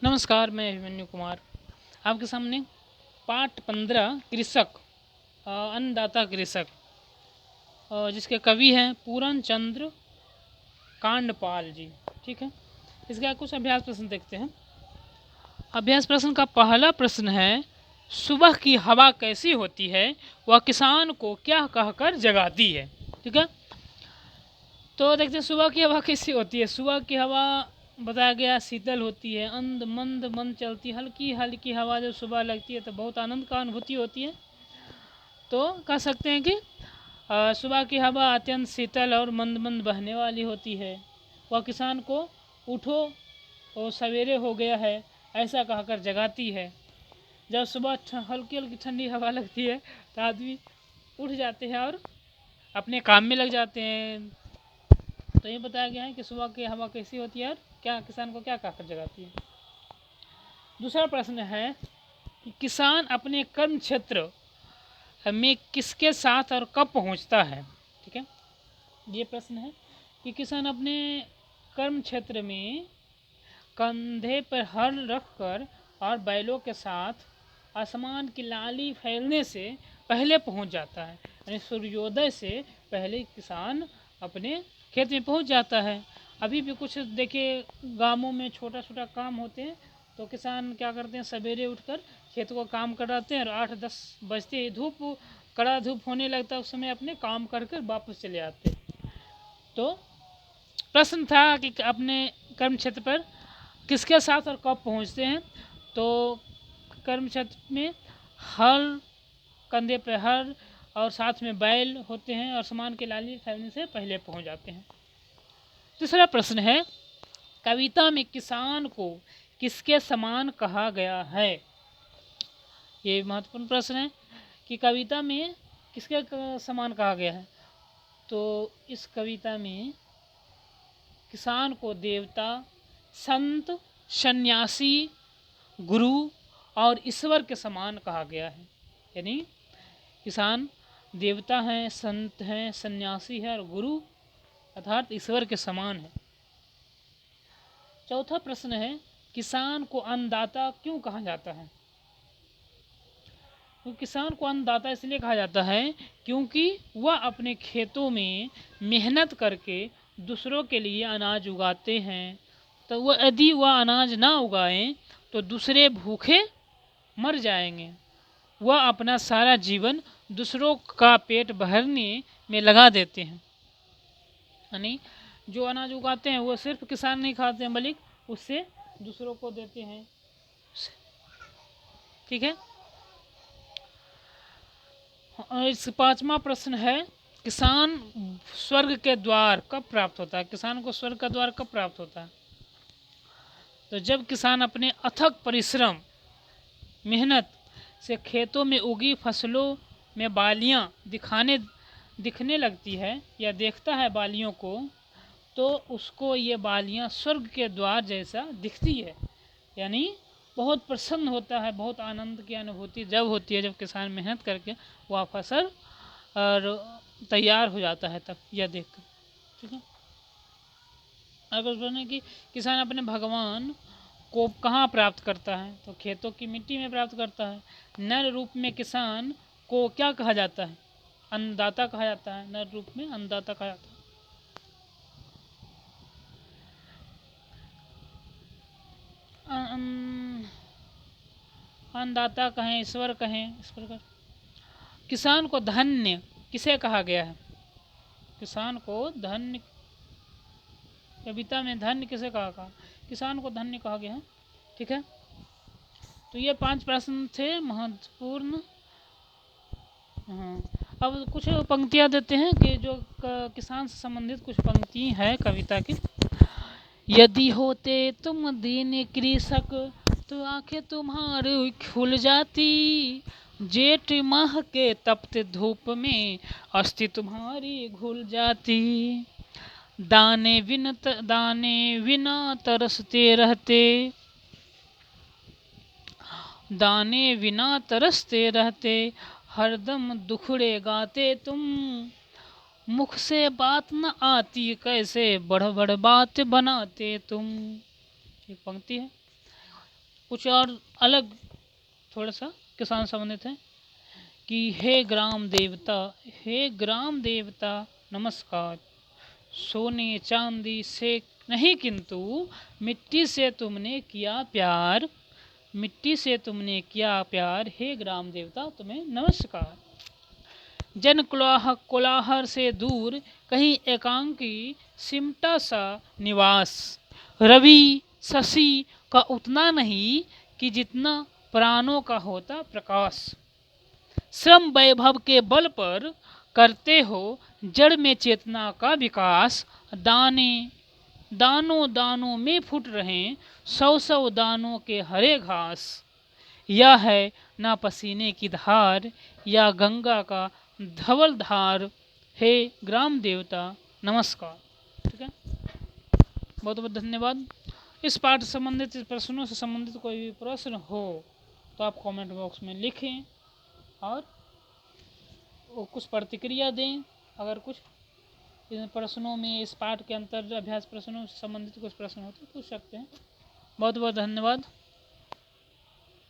नमस्कार, मैं अभिमन्यु कुमार आपके सामने पाठ 15 कृषक अन्नदाता कृषक जिसके कवि हैं पूरन चंद्र कांडपाल जी। ठीक है, इसका कुछ अभ्यास प्रश्न देखते हैं। अभ्यास प्रश्न का पहला प्रश्न है, सुबह की हवा कैसी होती है, वह किसान को क्या कहकर जगाती है। ठीक है, तो देखते हैं सुबह की हवा कैसी होती है। सुबह की हवा बताया गया शीतल होती है, मंद मंद चलती है, हल्की हल्की हवा जब सुबह लगती है तो बहुत आनंद का अनुभूति होती है। तो कह सकते हैं कि सुबह की हवा अत्यंत शीतल और मंद मंद बहने वाली होती है। वह किसान को उठो और सवेरे हो गया है ऐसा कहकर जगाती है। जब सुबह हल्की हल्की ठंडी हवा लगती है तो आदमी उठ जाते हैं और अपने काम में लग जाते हैं। तो ये बताया गया है कि सुबह की हवा कैसी होती है और क्या किसान को क्या कहकर जगाती है। दूसरा प्रश्न है कि किसान अपने कर्म क्षेत्र में किसके साथ और कब पहुंचता है। ठीक है, ये प्रश्न है कि किसान अपने कर्म क्षेत्र में कंधे पर हल रखकर और बैलों के साथ आसमान की लाली फैलने से पहले पहुंच जाता है। यानी सूर्योदय से पहले किसान अपने खेत में पहुंच जाता है। अभी भी कुछ देखिए गांवों में छोटा छोटा काम होते हैं तो किसान क्या करते हैं, सवेरे उठकर खेत को काम कराते हैं और 8-10 बजते ही कड़ा धूप होने लगता है, उस समय अपने काम कर वापस चले आते हैं। तो प्रश्न था कि अपने कर्म क्षेत्र पर किसके साथ और कब पहुंचते हैं। तो कर्म क्षेत्र में हल, कंधे पर हल और साथ में बैल होते हैं और सामान के लाली फैलने से पहले पहुंच जाते हैं। तीसरा प्रश्न है, कविता में किसान को किसके समान कहा गया है। ये महत्वपूर्ण प्रश्न है कि कविता में किसके समान कहा गया है। तो इस कविता में किसान को देवता, संत, सन्यासी, गुरु और ईश्वर के समान कहा गया है। यानी किसान देवता हैं, संत हैं, सन्यासी है और गुरु अर्थात ईश्वर के समान है। चौथा प्रश्न है, किसान को अन्नदाता क्यों कहा जाता है। तो किसान को अन्नदाता इसलिए कहा जाता है क्योंकि वह अपने खेतों में मेहनत करके दूसरों के लिए अनाज उगाते हैं। तो वह यदि वह अनाज ना उगाएं तो दूसरे भूखे मर जाएंगे। वह अपना सारा जीवन दूसरों का पेट भरने में लगा देते हैं। यानी जो अनाज उगाते हैं वो सिर्फ किसान नहीं खाते हैं बल्कि उससे दूसरों को देते हैं। ठीक है, और इस पांचवा प्रश्न है, किसान स्वर्ग के द्वार कब प्राप्त होता है। किसान को स्वर्ग का द्वार कब प्राप्त होता है। तो जब किसान अपने अथक परिश्रम मेहनत से खेतों में उगी फसलों में बालियां दिखने लगती है या देखता है बालियों को, तो उसको ये बालियां स्वर्ग के द्वार जैसा दिखती है। यानी बहुत प्रसन्न होता है, बहुत आनंद की अनुभूति जब होती है जब किसान मेहनत करके वह फसल और तैयार हो जाता है तब यह देखकर। ठीक है, अगर बोले कि किसान अपने भगवान को कहाँ प्राप्त करता है, तो खेतों की मिट्टी में प्राप्त करता है। नर रूप में किसान को क्या कहा जाता है, अन्नदाता कहा जाता है। नर रूप में अन्नदाता कहा जाता है। अन्नदाता कहें, ईश्वर कहें, इस प्रकार किसान को धन्य किसे कहा गया है। किसान को धन्य, कविता में धन्य किसे कहा, किसान को धन्य कहा गया है। ठीक है, तो ये 5 प्रश्न थे महत्वपूर्ण। हाँ, अब कुछ पंक्तियाँ देते हैं कि जो किसान से संबंधित कुछ पंक्ति है कविता की। यदि होते तुम दीन कृषक तो आंखें तुम्हारी खुल जाती, जेठ माह के तपते धूप में अस्थि तुम्हारी घुल जाती। दाने बिना तरसते रहते, दाने बिना तरसते रहते, हरदम दुखड़े गाते तुम, मुख से बात न आती कैसे बढ़ बढ़ बात बनाते तुम। एक पंक्ति है। कुछ और अलग थोड़ा सा किसान संबंधित है कि हे ग्राम देवता नमस्कार, सोने चांदी से नहीं किंतु मिट्टी से तुमने किया प्यार, मिट्टी से तुमने किया प्यार, हे ग्राम देवता तुम्हें नमस्कार। जन कोलाहल से दूर कहीं एकांकी सिमटा सा निवास, रवि शशि का उतना नहीं कि जितना प्राणों का होता प्रकाश। श्रम वैभव के बल पर करते हो जड़ में चेतना का विकास, दानों दानों में फूट रहे सौ सौ दानों के हरे घास। यह है ना पसीने की धार या गंगा का धवल धार, हे ग्राम देवता नमस्कार। ठीक है, बहुत बहुत धन्यवाद। इस पाठ संबंधित प्रश्नों से संबंधित कोई भी प्रश्न हो तो आप कमेंट बॉक्स में लिखें और कुछ प्रतिक्रिया दें। अगर कुछ इन प्रश्नों में, इस पाठ के अंतर अभ्यास प्रश्नों से संबंधित कुछ प्रश्न हो तो पूछ सकते हैं। बहुत बहुत धन्यवाद।